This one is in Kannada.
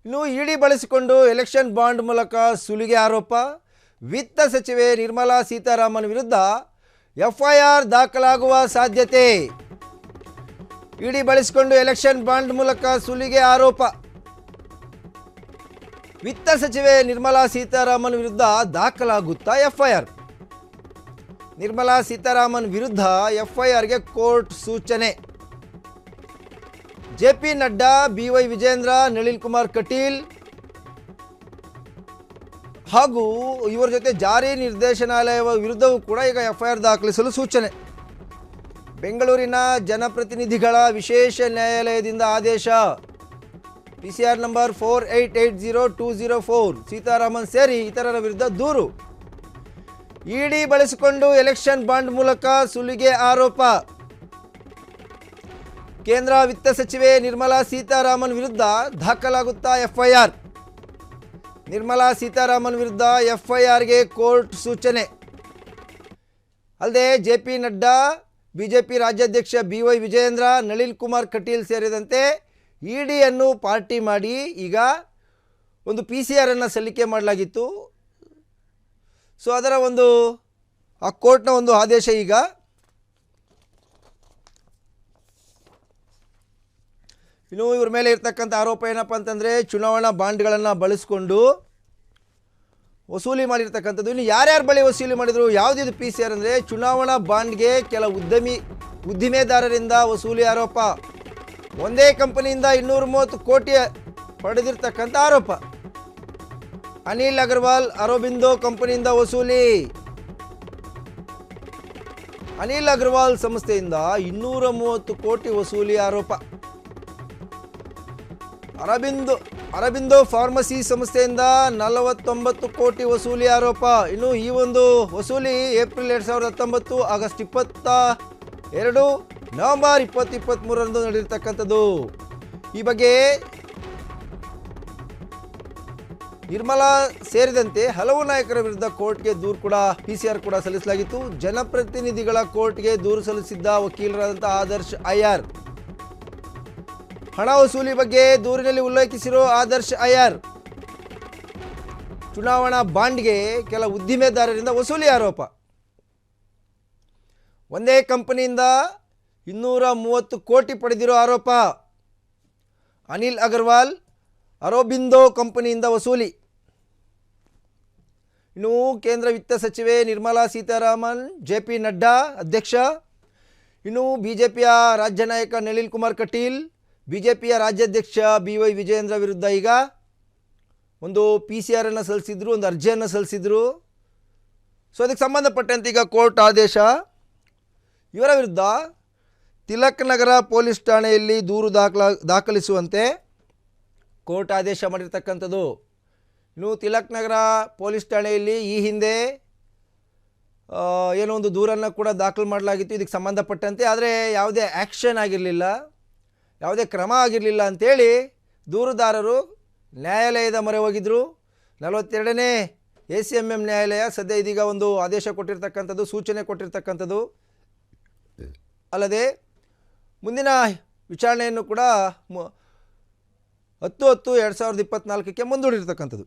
ಇನ್ನು ಇಡಿ ಬಳಸಿಕೊಂಡು ಎಲೆಕ್ಷನ್ ಬಾಂಡ್ ಮೂಲಕ ಸುಲಿಗೆ ಆರೋಪ. ವಿತ್ತ ಸಚಿವೆ ನಿರ್ಮಲಾ ಸೀತಾರಾಮನ್ ವಿರುದ್ಧ ಎಫ್ಐಆರ್ ದಾಖಲಾಗುವ ಸಾಧ್ಯತೆ. ಇಡಿ ಬಳಸಿಕೊಂಡು ಎಲೆಕ್ಷನ್ ಬಾಂಡ್ ಮೂಲಕ ಸುಲಿಗೆ ಆರೋಪ. ವಿತ್ತ ಸಚಿವೆ ನಿರ್ಮಲಾ ಸೀತಾರಾಮನ್ ವಿರುದ್ಧ ದಾಖಲಾಗುತ್ತಾ ಎಫ್ಐಆರ್? ನಿರ್ಮಲಾ ಸೀತಾರಾಮನ್ ವಿರುದ್ಧ ಎಫ್ಐಆರ್ಗೆ ಕೋರ್ಟ್ ಸೂಚನೆ. ಜೆಪಿ ನಡ್ಡಾ, ಬಿವೈ ವಿಜೇಂದ್ರ, ನಳಿನ್ ಕುಮಾರ್ ಕಟೀಲ್ ಹಾಗೂ ಇವರ ಜೊತೆ ಜಾರಿ ನಿರ್ದೇಶನಾಲಯ ವಿರುದ್ಧವೂ ಕೂಡ ಈಗ ಎಫ್ಐಆರ್ ದಾಖಲಿಸಲು ಸೂಚನೆ. ಬೆಂಗಳೂರಿನ ಜನಪ್ರತಿನಿಧಿಗಳ ವಿಶೇಷ ನ್ಯಾಯಾಲಯದಿಂದ ಆದೇಶ. ಪಿಸಿಆರ್ ನಂಬರ್ 4880-204 ಸೀತಾರಾಮನ್ ಸೇರಿ ಇತರರ ವಿರುದ್ಧ ದೂರು. ಇಡಿ ಬಳಸಿಕೊಂಡು ಎಲೆಕ್ಷನ್ ಬಾಂಡ್ ಮೂಲಕ ಸುಲಿಗೆ ಆರೋಪ. ಕೇಂದ್ರ ವಿತ್ತ ಸಚಿವೆ ನಿರ್ಮಲಾ ಸೀತಾರಾಮನ್ ವಿರುದ್ಧ ದಾಖಲಾಗುತ್ತಾ ಎಫ್ಐಆರ್? ನಿರ್ಮಲಾ ಸೀತಾರಾಮನ್ ವಿರುದ್ಧ ಎಫ್ಐಆರ್ಗೆ ಕೋರ್ಟ್ ಸೂಚನೆ. ಅಲ್ಲದೆ ಜೆಪಿ ನಡ್ಡಾ, ಬಿಜೆಪಿ ರಾಜ್ಯಾಧ್ಯಕ್ಷ ಬಿವೈ ವಿಜೇಂದ್ರ, ನಳಿನ್ ಕುಮಾರ್ ಕಟೀಲ್ ಸೇರಿದಂತೆ ಇಡಿಯನ್ನು ಪಾರ್ಟಿ ಮಾಡಿ ಈಗ ಒಂದು PCR ಅನ್ನು ಸಲ್ಲಿಕೆ ಮಾಡಲಾಗಿತ್ತು. ಸೊ ಅದರ ಆ ಕೋರ್ಟ್ನ ಒಂದು ಆದೇಶ ಈಗ. ಇನ್ನು ಇವ್ರ ಮೇಲೆ ಇರ್ತಕ್ಕಂಥ ಆರೋಪ ಏನಪ್ಪ ಅಂತಂದರೆ ಚುನಾವಣಾ ಬಾಂಡ್ಗಳನ್ನು ಬಳಸಿಕೊಂಡು ವಸೂಲಿ ಮಾಡಿರ್ತಕ್ಕಂಥದ್ದು. ಇನ್ನು ಯಾರ್ಯಾರ ಬಳಿ ವಸೂಲಿ ಮಾಡಿದರು, ಯಾವುದಿದು PCR ಅಂದರೆ ಚುನಾವಣಾ ಬಾಂಡ್ಗೆ ಕೆಲ ಉದ್ದಿಮೆದಾರರಿಂದ ವಸೂಲಿ ಆರೋಪ. ಒಂದೇ ಕಂಪನಿಯಿಂದ 230 ಕೋಟಿ ಪಡೆದಿರ್ತಕ್ಕಂಥ ಆರೋಪ. ಅನಿಲ್ ಅಗರ್ವಾಲ್, ಅರೋಬಿಂದೋ ಕಂಪನಿಯಿಂದ ವಸೂಲಿ. ಅನಿಲ್ ಅಗರ್ವಾಲ್ ಸಂಸ್ಥೆಯಿಂದ 230 ಕೋಟಿ ವಸೂಲಿ ಆರೋಪ. ಅರಬಿಂದೋ ಫಾರ್ಮಸಿ ಸಂಸ್ಥೆಯಿಂದ 49 ಕೋಟಿ ವಸೂಲಿ ಆರೋಪ. ಇನ್ನು ಈ ಒಂದು ವಸೂಲಿ ಏಪ್ರಿಲ್ 2019, ಆಗಸ್ಟ್ 22, ನವೆಂಬರ್ 2023ರಂದು ನಡೆದಿರ್ತಕ್ಕಂಥದ್ದು. ಈ ಬಗ್ಗೆ ನಿರ್ಮಲಾ ಸೇರಿದಂತೆ ಹಲವು ನಾಯಕರ ವಿರುದ್ಧ ಕೋರ್ಟ್ಗೆ ದೂರು ಕೂಡ PCR ಕೂಡ ಸಲ್ಲಿಸಲಾಗಿತ್ತು. ಜನಪ್ರತಿನಿಧಿಗಳ ಕೋರ್ಟ್ಗೆ ದೂರು ಸಲ್ಲಿಸಿದ್ದ ವಕೀಲರಾದಂಥ ಆದರ್ಶ್ ಐಆರ್. ಹಣ ವಸೂಲಿ ಬಗ್ಗೆ ದೂರಿನಲ್ಲಿ ಉಲ್ಲೇಖಿಸಿರೋ ಆದರ್ಶ್ ಐಆರ್ ಚುನಾವಣಾ ಬಾಂಡ್ಗೆ ಕೆಲ ಉದ್ದಿಮೆದಾರರಿಂದ ವಸೂಲಿ ಆರೋಪ. ಒಂದೇ ಕಂಪನಿಯಿಂದ 230 ಕೋಟಿ ಪಡೆದಿರೋ ಆರೋಪ. ಅನಿಲ್ ಅಗರ್ವಾಲ್, ಅರೋಬಿಂದೋ ಕಂಪನಿಯಿಂದ ವಸೂಲಿ. ಇನ್ನು ಕೇಂದ್ರ ವಿತ್ತ ಸಚಿವೆ ನಿರ್ಮಲಾ ಸೀತಾರಾಮನ್, ಜೆಪಿ ನಡ್ಡಾ ಅಧ್ಯಕ್ಷ, ಇನ್ನು ಬಿಜೆಪಿಯ ರಾಜ್ಯ ನಾಯಕ ನಳಿನ್ ಕುಮಾರ್ ಕಟೀಲ್, ಬಿಜೆಪಿಯ ರಾಜ್ಯಾಧ್ಯಕ್ಷ ಬಿವೈ ವಿಜೇಂದ್ರ ವಿರುದ್ಧ ಈಗ ಒಂದು PCR ಅನ್ನು ಸಲ್ಲಿಸಿದ್ರು, ಒಂದು ಅರ್ಜಿಯನ್ನು ಸಲ್ಲಿಸಿದ್ರು. ಸೊ ಅದಕ್ಕೆ ಸಂಬಂಧಪಟ್ಟಂತೆ ಈಗ ಕೋರ್ಟ್ ಆದೇಶ. ಇವರ ವಿರುದ್ಧ ತಿಲಕ್ ನಗರ ಪೊಲೀಸ್ ಠಾಣೆಯಲ್ಲಿ ದೂರು ದಾಖಲಿಸುವಂತೆ ಕೋರ್ಟ್ ಆದೇಶ ಮಾಡಿರ್ತಕ್ಕಂಥದ್ದು. ಇನ್ನು ತಿಲಕ್ ನಗರ ಪೊಲೀಸ್ ಠಾಣೆಯಲ್ಲಿ ಈ ಹಿಂದೆ ಏನೋ ಒಂದು ದೂರನ್ನು ಕೂಡ ದಾಖಲು ಮಾಡಲಾಗಿತ್ತು ಇದಕ್ಕೆ ಸಂಬಂಧಪಟ್ಟಂತೆ. ಆದರೆ ಯಾವುದೇ ಆ್ಯಕ್ಷನ್ ಆಗಿರಲಿಲ್ಲ, ಯಾವುದೇ ಕ್ರಮ ಆಗಿರಲಿಲ್ಲ ಅಂಥೇಳಿ ದೂರುದಾರರು ನ್ಯಾಯಾಲಯದ ಮೊರೆ ಹೋಗಿದ್ದರು. 42ನೇ ACMM ನ್ಯಾಯಾಲಯ ಸದ್ಯ ಇದೀಗ ಒಂದು ಆದೇಶ ಕೊಟ್ಟಿರ್ತಕ್ಕಂಥದ್ದು, ಸೂಚನೆ ಕೊಟ್ಟಿರ್ತಕ್ಕಂಥದ್ದು. ಅಲ್ಲದೆ ಮುಂದಿನ ವಿಚಾರಣೆಯನ್ನು ಕೂಡ 10/10/2024ಕ್ಕೆ ಮುಂದೂಡಿರ್ತಕ್ಕಂಥದ್ದು.